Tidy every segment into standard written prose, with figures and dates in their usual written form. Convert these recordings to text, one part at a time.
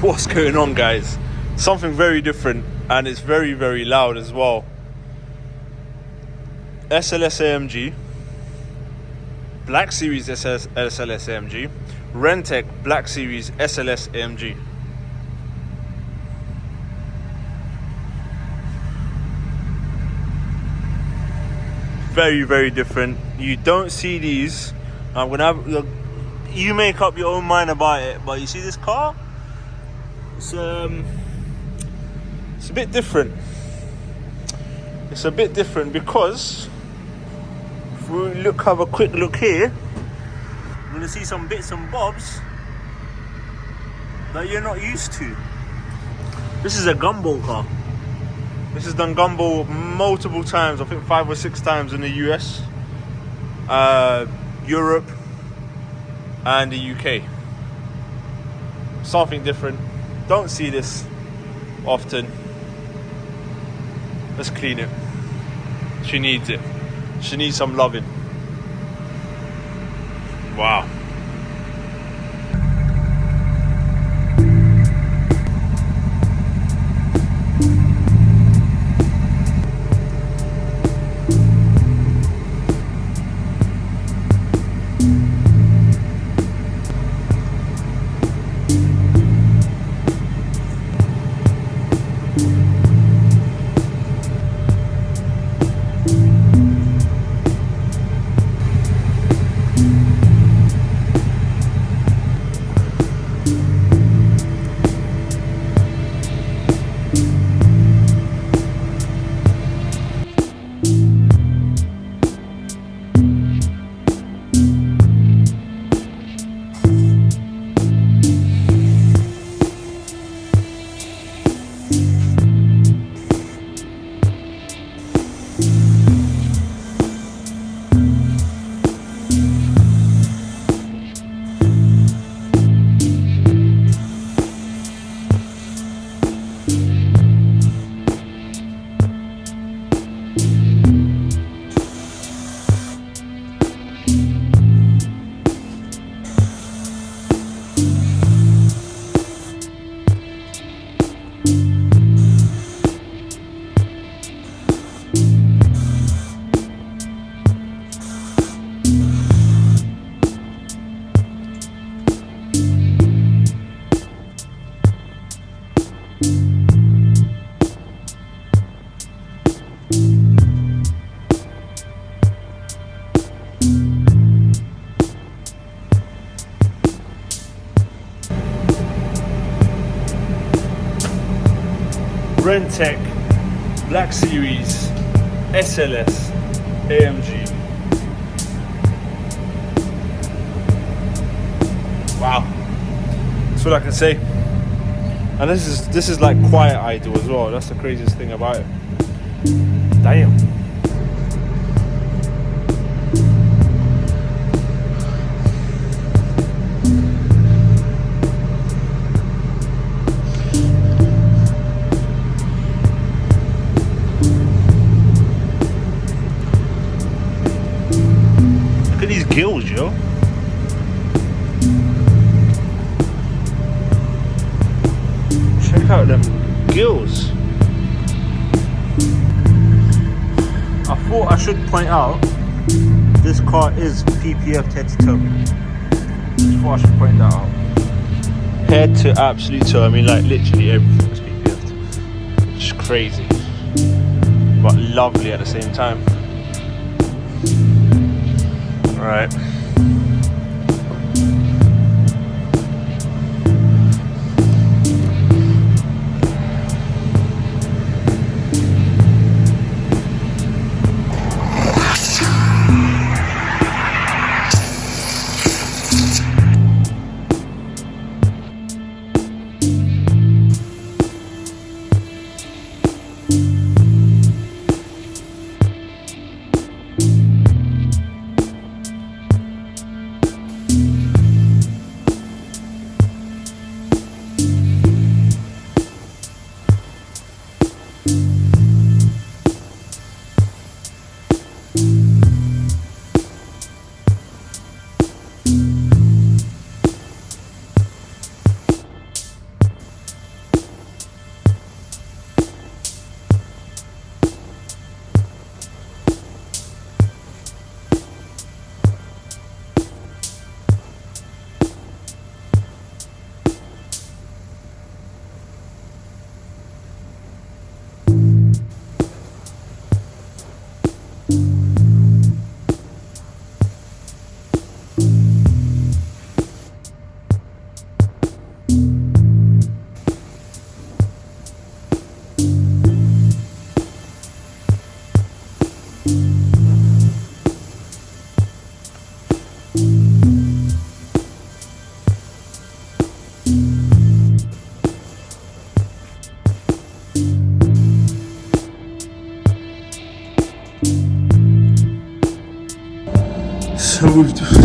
What's going on, guys? Something very different, and it's very, very loud as well. SLS AMG, Black Series SLS AMG, Renntek Black Series SLS AMG. Very, very different. You don't see these. I'm gonna have you make up your own mind about it, but you see this car, it's a bit different. It's a bit different because if we have a quick look here, we're gonna see some bits and bobs that you're not used to. This is a gumball car. This has done gumball multiple times, I think 5 or 6 times in the US, Europe, and the UK. Something different. Don't see this often. Let's clean it. She needs it. She needs some loving. Wow. Renntek Black Series SLS AMG. Wow, that's all I can say. And this is like quiet idle as well. That's the craziest thing about it. Damn. These gills, yo. Check out them gills. I thought I should point out this car is PPF head to toe. I thought I should point that out. Head to absolute toe. I mean, like literally everything is PPF. It's crazy, but lovely at the same time. Right.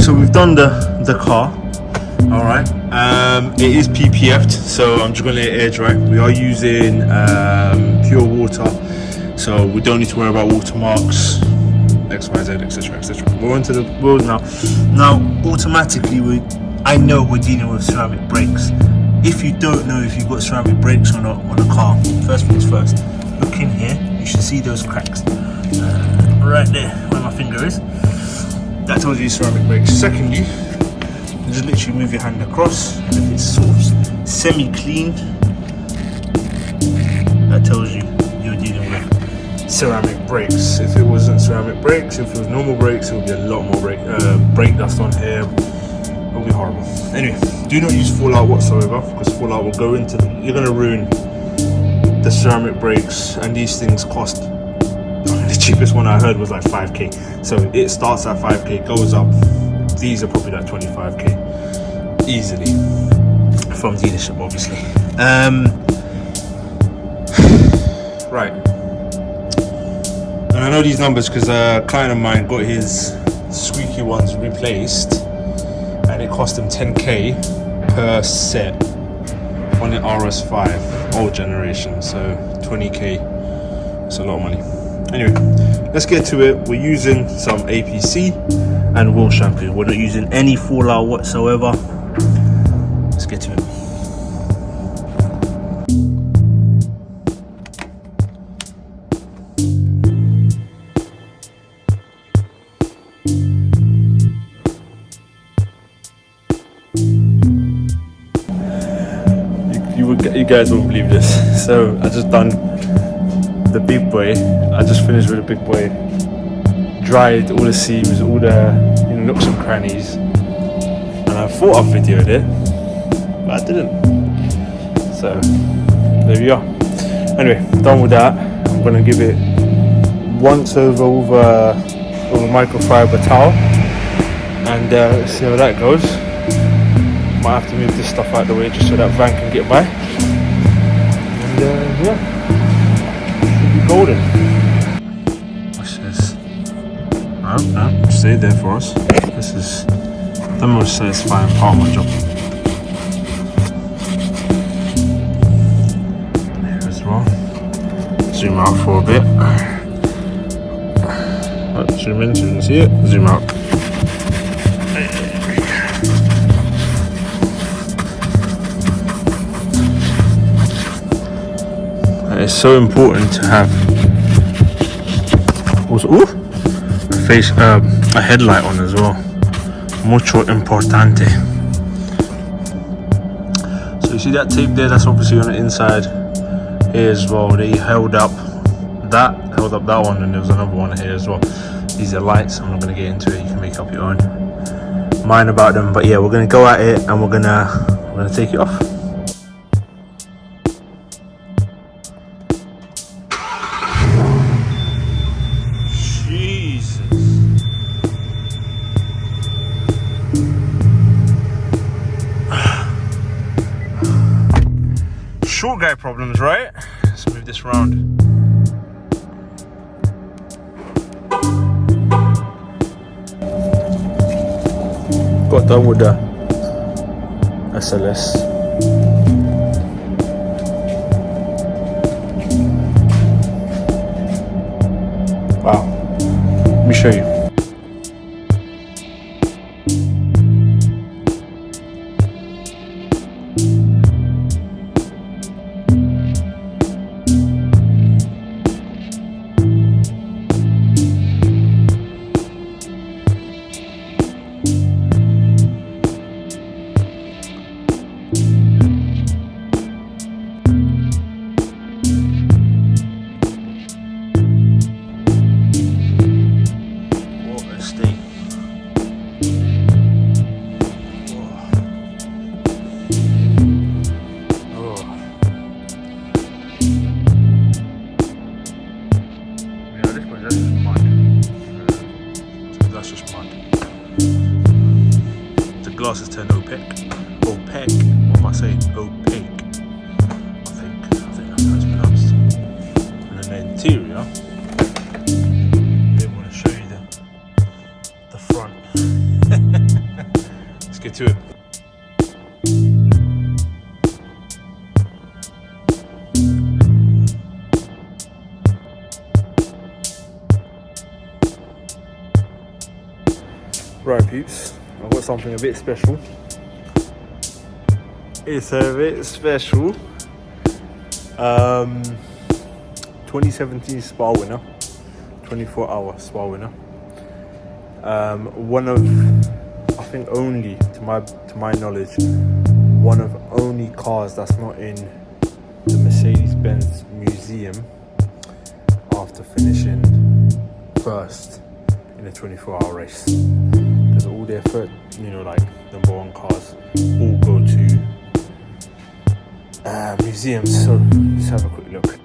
So we've done the car. All right. It is PPF'd, so I'm just gonna let it air dry. We are using pure water, so we don't need to worry about watermarks, X, Y, Z, etc., etc. We're onto the wheels now. Now, automatically, I know we're dealing with ceramic brakes. If you don't know if you've got ceramic brakes or not on a car, first things first, look in here. You should see those cracks right there where my finger is. That tells you ceramic brakes. Secondly, you just literally move your hand across, and if it's sort of semi-clean, that tells you you're dealing with ceramic brakes. If it wasn't ceramic brakes, if it was normal brakes, it would be a lot more brake dust on here. It would be horrible. Anyway, do not use fallout whatsoever, because fallout will go into you're going to ruin the ceramic brakes, and these things cost. The cheapest one I heard was like 5k. So it starts at 5k, goes up. These are probably like 25k easily from dealership, obviously. Right. And I know these numbers because a client of mine got his squeaky ones replaced, and it cost him 10k per set on the RS5 old generation. So 20k. It's a lot of money. Anyway, let's get to it. We're using some APC and wheel shampoo. We're not using any fallout whatsoever. Let's get to it. You guys won't believe this. So I just done the big boy. I just finished with the big boy, dried all the seams, all the nooks and crannies, and I thought I videoed it, but I didn't. So there we are. Anyway, done with that. I'm gonna give it once over microfiber towel, and see how that goes. Might have to move this stuff out of the way just so that van can get by, and yeah, should be golden. What's this? No, stay there for us. This is the most satisfying part of my job. There as well. Zoom out for a bit. Zoom in so you can see it. Zoom out. It's so important to have also a headlight on as well. Mucho importante. So you see that tape there? That's obviously on the inside here as well. They held up that one, and there was another one here as well. These are lights. I'm not going to get into it. You can make up your own mind about them. But yeah, we're going to go at it, and we're gonna take it off. Short guy problems, right? Let's move this around. Got done with the SLS. Wow. Let me show you. say? Opaque. I think that's how it's pronounced. And then the interior. I want to show you the front. Let's get to it. Right peeps, I've got something a bit special. It's a bit special. 2017 Spa winner, 24-hour Spa winner. One of, I think only, to my knowledge, one of only cars that's not in the Mercedes-benz museum after finishing first in a 24-hour race. Because all their first, like #1 cars all go to museums. So let's have a quick look.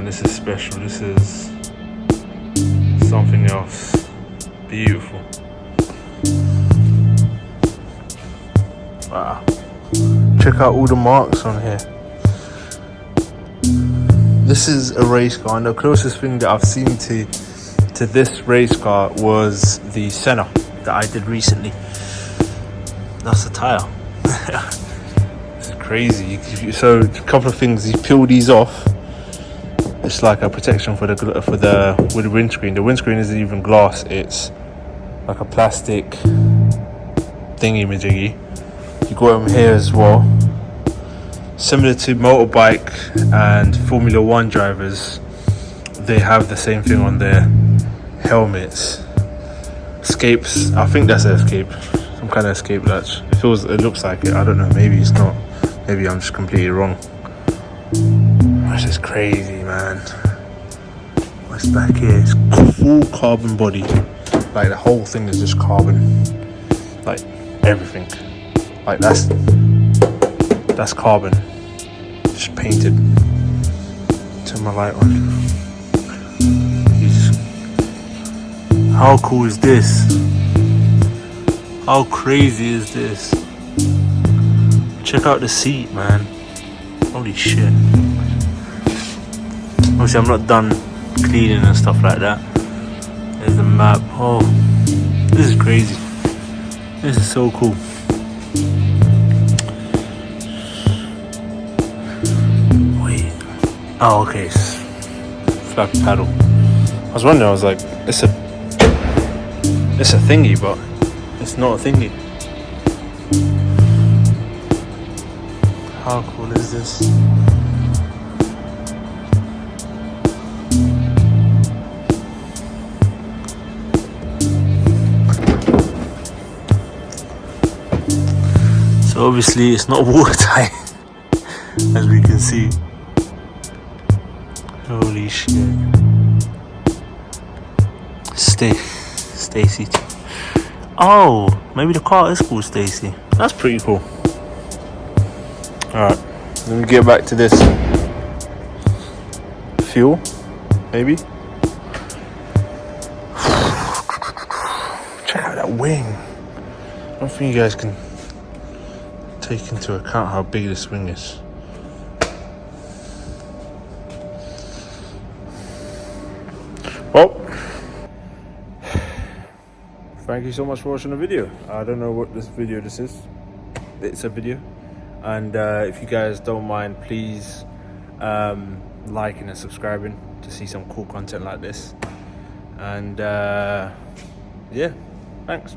This is special. This is something else. Beautiful. Wow. Check out all the marks on here. This is a race car, and the closest thing that I've seen to this race car was the Senna that I did recently. That's the tire. It's crazy. So a couple of things. You peel these off. It's like a protection with the windscreen. The windscreen isn't even glass. It's like a plastic thingy-majiggy. You got them here as well. Similar to motorbike and Formula 1 drivers, they have the same thing on their helmets. Escapes. I think that's an escape. Some kind of escape latch. It looks like it. I don't know. Maybe it's not. Maybe I'm just completely wrong. This is crazy, man. What's back here? It's full carbon body. Like the whole thing is just carbon. Like everything. Like that's carbon. Just painted. Turn my light on. How cool is this? How crazy is this? Check out the seat, man. Holy shit. Obviously I'm not done cleaning and stuff like that. There's the map. Oh, this is crazy. This is so cool. Wait. Oh, okay. It's flat paddle. I was wondering, I was like, it's a thingy, but it's not a thingy. How cool is this? So obviously it's not watertight, as we can see. Holy shit. Stacy. Oh, maybe the car is called Stacy. That's pretty cool. Alright, let me get back to this. Fuel, maybe. Check out that wing. I don't think you guys can take into account how big this wing is. Well, thank you so much for watching the video. I don't know what this video this is. it's a video. And if you guys don't mind, please liking and subscribing to see some cool content like this. And yeah, thanks.